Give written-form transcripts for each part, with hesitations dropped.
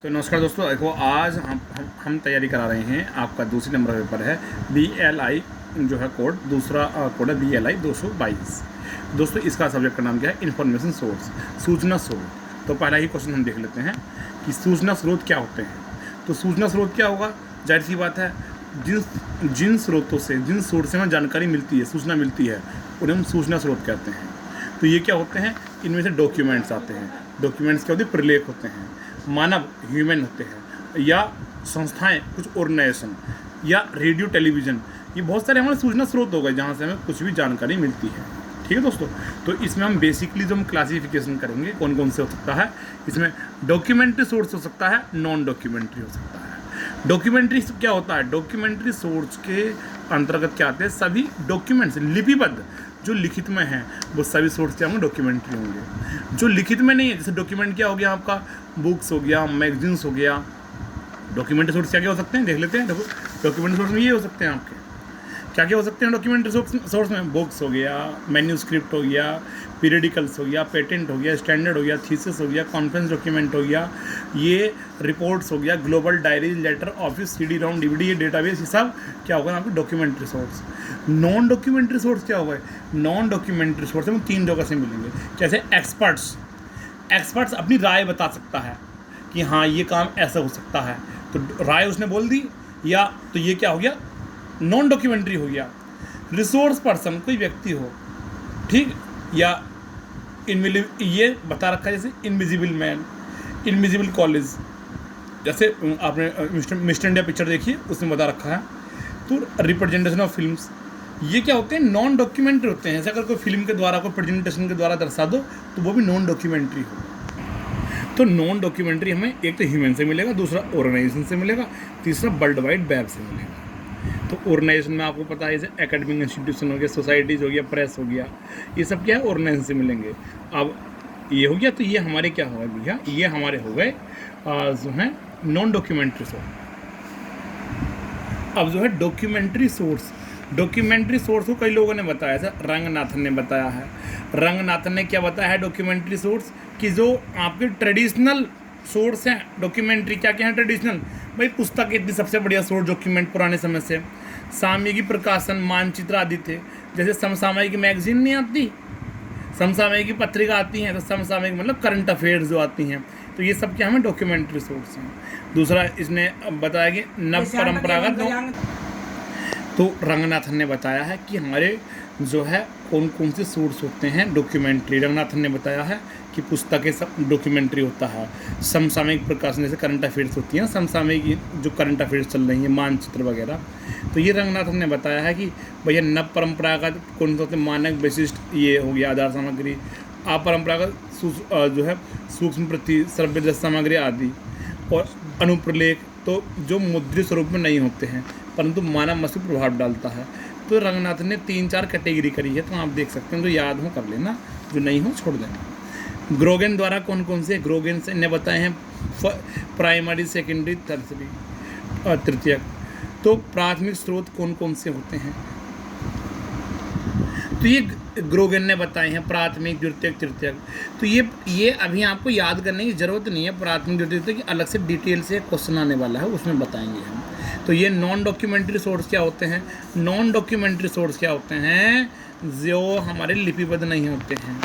तो नमस्कार दोस्तों, देखो आज हम तैयारी करा रहे हैं। आपका दूसरी नंबर का पेपर है BLI जो है कोड, दूसरा कोड है BLI 222। दोस्तों इसका सब्जेक्ट का नाम क्या है? इन्फॉर्मेशन सोर्स, सूचना स्रोत। तो पहला ही क्वेश्चन हम देख लेते हैं कि सूचना स्रोत क्या होते हैं। तो सूचना स्रोत क्या होगा? जाहिर सी बात है, जिन स्रोतों से, जिन सोर्स से हमें जानकारी मिलती है, सूचना मिलती है, उन्हें हम सूचना स्रोत कहते हैं। तो ये क्या होते हैं? इनमें से डॉक्यूमेंट्स आते हैं। डॉक्यूमेंट्स क्या होते हैं? प्रलेख होते हैं, मानव ह्यूमन होते हैं, या संस्थाएं, कुछ ऑर्गेनाइजेशन, या रेडियो टेलीविज़न। ये बहुत सारे हमारे सूचना स्रोत हो गए जहाँ से हमें कुछ भी जानकारी मिलती है। ठीक है दोस्तों, तो इसमें हम बेसिकली जो हम क्लासिफिकेशन करेंगे कौन कौन से हो सकता है, इसमें डॉक्यूमेंट्री सोर्स हो सकता है, नॉन डॉक्यूमेंट्री हो सकता है। डॉक्यूमेंट्री क्या होता है? डॉक्यूमेंट्री सोर्स के अंतर्गत क्या आते हैं? सभी डॉक्यूमेंट्स लिपिबद्ध जो लिखित में हैं, वो सभी सोर्स क्या होंगे? डॉक्यूमेंट्री होंगे। जो लिखित में नहीं है, जैसे डॉक्यूमेंट क्या हो गया आपका? बुक्स हो गया, मैगजीन्स हो गया। डॉक्यूमेंट्री सोर्स क्या क्या हो सकते हैं? देख लेते हैं। देखो, डॉक्यूमेंट्री सोर्स में ये हो सकते हैं आपके क्या क्या हो सकते हैं डॉक्यूमेंट्री सोर्स में? बुक्स हो गया, मैन्यूस्क्रिप्ट हो गया, पीरियडिकल्स हो गया, पेटेंट हो गया, स्टैंडर्ड हो गया, थीसिस हो गया, कॉन्फ्रेंस डॉक्यूमेंट हो गया, ये रिपोर्ट्स हो गया, global diaries, letter, office, CD ROM, DVD, ये डेटाबेस, ये सब क्या होगा आपके? Documentary source. Non documentary source क्या होगा? नॉन डॉक्यूमेंट्री सोर्स में 3 जगह से मिलेंगे। जैसे एक्सपर्ट्स अपनी राय बता सकता है कि हाँ ये काम ऐसा हो सकता है, तो राय उसने बोल दी, या तो ये क्या हो गया? नॉन डॉक्यूमेंट्री हो गया। रिसोर्स पर्सन, कोई व्यक्ति हो, ठीक, या ये बता रखा है, जैसे इनविजिबल मैन, इनविजिबल कॉलेज, जैसे आपने मिस्टर इंडिया पिक्चर देखी है, उसमें बता रखा है। तो रिप्रेजेंटेशन ऑफ फिल्म्स, ये क्या होते हैं? नॉन डॉक्यूमेंट्री होते हैं। जैसे अगर कोई फिल्म के द्वारा, कोई प्रेजेंटेशन के द्वारा दर्शा दो, तो वो भी नॉन डॉक्यूमेंट्री हो। तो नॉन डॉक्यूमेंट्री हमें एक तो ह्यूमन से मिलेगा, दूसरा ऑर्गेनाइजेशन से मिलेगा, तीसरा वर्ल्ड वाइड वेब से मिलेगा। तो ऑर्गेनाइजेशन में आपको पता है, जैसे एकेडमिक इंस्टीट्यूशन हो गया, सोसाइटीज़ हो गया, प्रेस हो गया, ये सब क्या है? ऑर्गेनाइजेशन से मिलेंगे। अब ये हो गया, तो ये हमारे क्या हो गए भैया? ये हमारे हो गए जो है नॉन डॉक्यूमेंट्री सोर्स। अब जो है डॉक्यूमेंट्री सोर्स को कई लोगों ने बताया, जैसे रंगनाथन ने बताया है। रंगनाथन ने क्या बताया है? डॉक्यूमेंट्री सोर्स कि जो आपके ट्रेडिशनल सोर्स हैं डॉक्यूमेंट्री, क्या क्या है ट्रेडिशनल? भाई पुस्तक इतनी सबसे बढ़िया सोर्स डॉक्यूमेंट पुराने समय से, सामयिकी प्रकाशन, मानचित्र आदि थे। जैसे समसामयिक मैगजीन नहीं आती, समसामयिक पत्रिका आती हैं, तो समसामयिक मतलब करंट अफेयर्स जो आती हैं, तो ये सब क्या हमें डॉक्यूमेंट्री सोर्स हैं। दूसरा इसने बताया कि नव परंपरागत, तो रंगनाथन ने बताया है कि हमारे जो है कौन कौन से सोर्स होते हैं डॉक्यूमेंट्री। रंगनाथन ने बताया है कि पुस्तकें सब डॉक्यूमेंट्री होता है। समसामयिक प्रकाशन जैसे करंट अफेयर्स होती हैं, समसामयिक जो करंट अफेयर्स चल रही हैं, मानचित्र वगैरह, तो ये रंगनाथन ने बताया है कि भैया नव परंपरागत कौन से होते हैं? मानक विशिष्ट, ये हो गया आधार सामग्री, अपरंपरागत जो है सूक्ष्म प्रति, श्रव्य सामग्री आदि, और अनुप्रलेख, तो जो मुद्रित स्वरूप में नहीं होते हैं परंतु मानव मस्तिष्क प्रभाव डालता है। तो रंगनाथन ने 3-4 कैटेगरी करी है, तो आप देख सकते हैं, जो याद हो कर लेना, जो नहीं हो छोड़ देना। ग्रोगेन द्वारा कौन कौन से? ग्रोगेन से ने बताए हैं प्राइमरी, सेकेंडरी, टर्सरी और तृतीयक। तो प्राथमिक स्रोत कौन कौन से होते हैं? तो ये ग्रोगेन ने बताए हैं, प्राथमिक, द्वितीयक, तृतीयक। तो ये अभी आपको याद करने की ज़रूरत नहीं है। प्राथमिक, द्वितीयक की अलग से डिटेल से क्वेश्चन आने वाला है, उसमें बताएंगे हम। तो ये नॉन डॉक्यूमेंट्री सोर्स क्या होते हैं? नॉन डॉक्यूमेंट्री सोर्स क्या होते हैं? जो हमारे लिपिबद्ध नहीं होते हैं।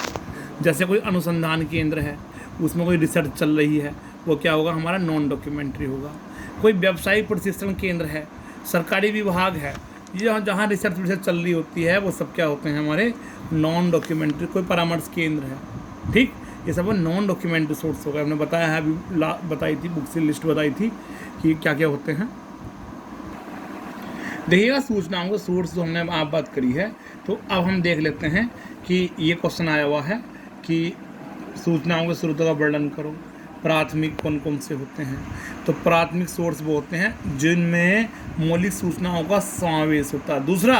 जैसे कोई अनुसंधान केंद्र है, उसमें कोई रिसर्च चल रही है, वो क्या होगा? हमारा नॉन डॉक्यूमेंट्री होगा। कोई व्यावसायिक प्रशिक्षण केंद्र है, सरकारी विभाग है, ये जहाँ रिसर्च चल रही होती है, वो सब क्या होते हैं? हमारे नॉन डॉक्यूमेंट्री। कोई परामर्श केंद्र है, ठीक, ये सब नॉन डॉक्यूमेंट्री सोर्स होगा। हमने बताया है, अभी बताई थी, बुक से लिस्ट बताई थी कि क्या क्या होते हैं। देखिएगा सूचनाओं का सोर्स जो हमने आप बात करी है, तो अब हम देख लेते हैं कि ये क्वेश्चन आया हुआ है कि सूचनाओं के स्रोतों का वर्णन करो। प्राथमिक कौन कौन से होते हैं? तो प्राथमिक सोर्स वो होते हैं जिनमें मौलिक सूचनाओं का समावेश होता है। दूसरा,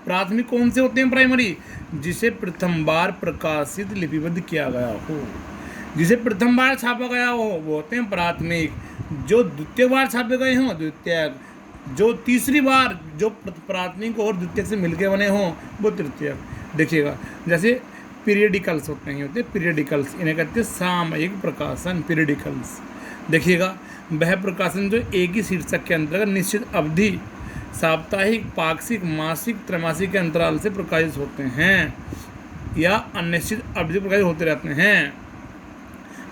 प्राथमिक कौन से होते हैं? प्राइमरी, जिसे प्रथम बार प्रकाशित लिपिबद्ध किया गया हो, जिसे प्रथम बार छापा गया हो, वो होते हैं प्राथमिक। जो द्वितीय बार छापे गए हों, द्वितीयक। जो तीसरी बार जो प्राथमिक और द्वितीयक से मिलके बने हों, वो तृतीयक। देखिएगा, जैसे पीरियडिकल्स होते हैं, पीरियडिकल्स, इन्हें कहते हैं सामयिक प्रकाशन, पीरियडिकल्स। देखिएगा, वह प्रकाशन जो एक ही शीर्षक के अंतर्गत निश्चित अवधि, साप्ताहिक, पाक्षिक, मासिक, त्रैमासिक के अंतराल से प्रकाशित होते हैं या अनिश्चित अवधि प्रकाशित होते रहते हैं।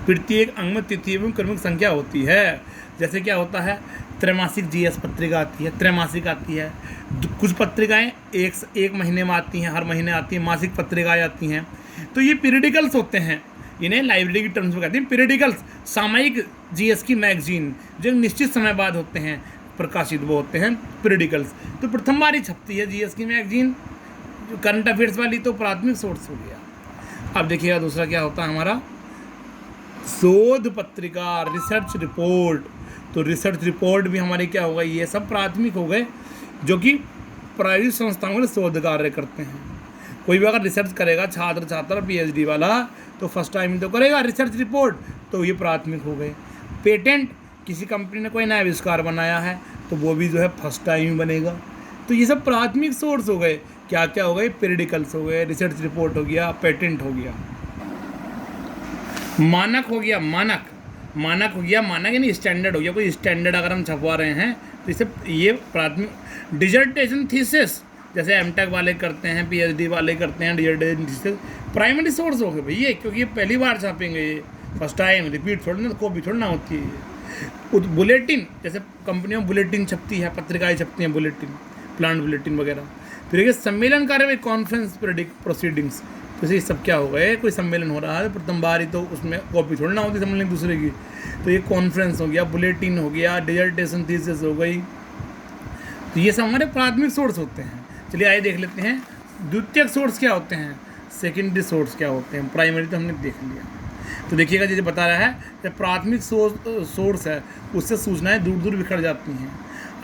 प्रत्येक अंग में तिथि एवं क्रमिक संख्या होती है। जैसे क्या होता है, त्रैमासिक जीएस पत्रिका आती है, त्रैमासिक आती है। कुछ पत्रिकाएं एक महीने में आती हैं, हर महीने आती हैं, मासिक पत्रिकाएं आती हैं। तो ये पीरियडिकल्स होते हैं, इन्हें लाइब्रेरी की टर्म्स में कहते हैं पीरियडिकल्स। सामयिक जीएस की मैगजीन जो एक निश्चित समय बाद होते हैं प्रकाशित, वो होते हैं पीरियडिकल्स। तो प्रथम बार ही छपती है जीएस की मैगजीन, जो करंट अफेयर्स वाली, तो प्राथमिक सोर्स हो गया। अब देखिएगा दूसरा क्या होता है हमारा, शोध पत्रिका, रिसर्च रिपोर्ट। तो रिसर्च रिपोर्ट भी हमारी क्या हो गई, ये सब प्राथमिक हो गए, जो कि प्रायोजित संस्थाओं में शोध कार्य करते हैं। कोई भी अगर रिसर्च करेगा, छात्र पीएचडी वाला, तो फर्स्ट टाइम तो करेगा रिसर्च रिपोर्ट, तो ये प्राथमिक हो गए। पेटेंट, किसी कंपनी ने कोई नया आविष्कार बनाया है तो वो भी जो है फर्स्ट टाइम ही बनेगा। तो ये सब प्राथमिक सोर्स हो गए। क्या क्या हो गए, पीरियडिकल्स हो गए, रिसर्च रिपोर्ट हो गया, पेटेंट हो गया। मानक हो गया, मानक हो गया, मानक यानी स्टैंडर्ड हो गया। कोई स्टैंडर्ड अगर हम छपवा रहे हैं तो इसे ये प्राथमिक। डिसर्टेशन थीसिस, जैसे एमटेक वाले करते हैं, पीएचडी वाले करते हैं डिसर्टेशन थीसिस, प्राइमरी सोर्स हो गए भैया, क्योंकि ये पहली बार छापेंगे, ये फर्स्ट टाइम, रिपीट थोड़ी ना, कॉपी थोड़ी ना होती है। बुलेटिन, जैसे कंपनियों में बुलेटिन छपती है, पत्रिकाएँ छपती हैं, बुलेटिन, प्लांट बुलेटिन वगैरह। फिर ये सम्मेलन कार्य, कॉन्फ्रेंस प्रोसीडिंग्स, तो ये सब क्या हो गए, कोई सम्मेलन हो रहा है प्रथम बार ही, तो उसमें कॉपी छोड़ना होती है सम्मेलन दूसरे की, तो ये कॉन्फ्रेंस हो गया, बुलेटिन हो गया, डिसर्टेशन थीसिस हो गई। तो ये सब हमारे प्राथमिक सोर्स होते हैं। चलिए आइए देख लेते हैं द्वितीयक सोर्स क्या होते हैं, सेकेंडरी सोर्स क्या होते हैं। प्राइमरी तो हमने देख लिया। तो देखिएगा जैसे बता रहा है कि प्राथमिक सोर्स है, उससे सूचनाएं दूर दूर बिखर जाती हैं।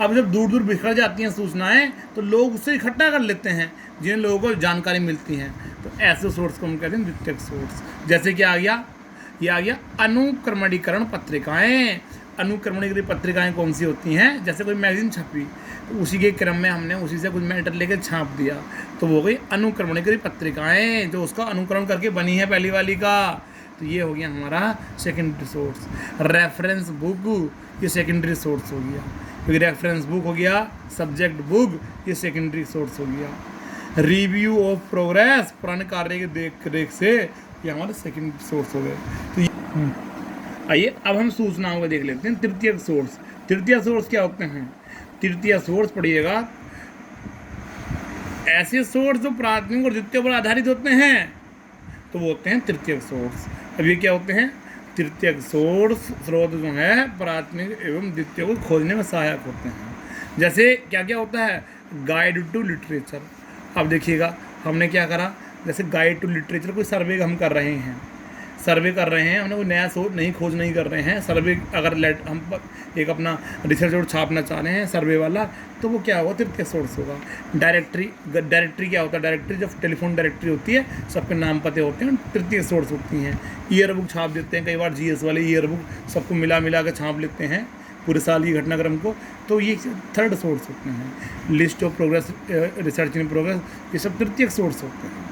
अब जब दूर दूर बिखर जाती हैं सूचनाएं, तो लोग उससे इकट्ठा कर लेते हैं, जिन लोगों को जानकारी मिलती हैं। तो ऐसे सोर्स को हम कहते हैं द्वितीयक सोर्स। जैसे कि आ गया, ये आ गया अनुक्रमणीकरण पत्रिकाएं। अनुक्रमणीकरण पत्रिकाएं कौन सी होती हैं, जैसे कोई मैगजीन छपी तो उसी के क्रम में हमने उसी से कुछ मैटर लेकर छाप दिया, तो वो गई अनुक्रमणीकरण पत्रिकाएं, जो उसका अनुकरण करके बनी है पहली वाली का। तो ये हो गया हमारा सेकेंडरी सोर्स। रेफरेंस बुक, ये सेकेंडरी सोर्स हो गया, क्योंकि रेफरेंस बुक हो गया, सब्जेक्ट बुक, ये सेकेंडरी सोर्स हो गया। रिव्यू ऑफ प्रोग्रेस, पुराने कार्य की देख रेख से, ये हमारे सेकेंडरी सोर्स हो गए। तो आइए अब हम सूचनाओं को देख लेते हैं। तृतीयक सोर्स, तृतीय सोर्स क्या होते हैं। तृतीय सोर्स पढ़िएगा, ऐसे सोर्स जो प्राथमिक और द्वितीय पर आधारित होते हैं, तो वो होते हैं तृतीयक सोर्स। अब ये क्या होते हैं, तृतीयक सोर्स स्रोत जो है प्राथमिक एवं द्वितीय को खोजने में सहायक होते हैं। जैसे क्या क्या होता है, गाइड टू लिटरेचर। अब देखिएगा हमने क्या करा, जैसे गाइड टू लिटरेचर, कोई सर्वे हम कर रहे हैं, हमने कोई नया सोर्स नहीं खोज नहीं कर रहे हैं। सर्वे अगर हम एक अपना रिसर्च और छापना चाह रहे हैं सर्वे वाला, तो वो क्या होगा, तृतीय सोर्स होगा। डायरेक्टरी क्या होता है, डायरेक्टरी जब टेलीफोन डायरेक्टरी होती है, सबके नाम पते होते हैं, तृतीय सोर्स होती हैं। ईयर बुक छाप देते हैं, कई बार जीएस वाले ईयर बुक सबको मिला कर छाप लेते हैं पूरे साल की घटनाक्रम को, तो ये थर्ड सोर्स होते हैं। List of progress, research in progress, ये सब तृतीयक सोर्स होते हैं।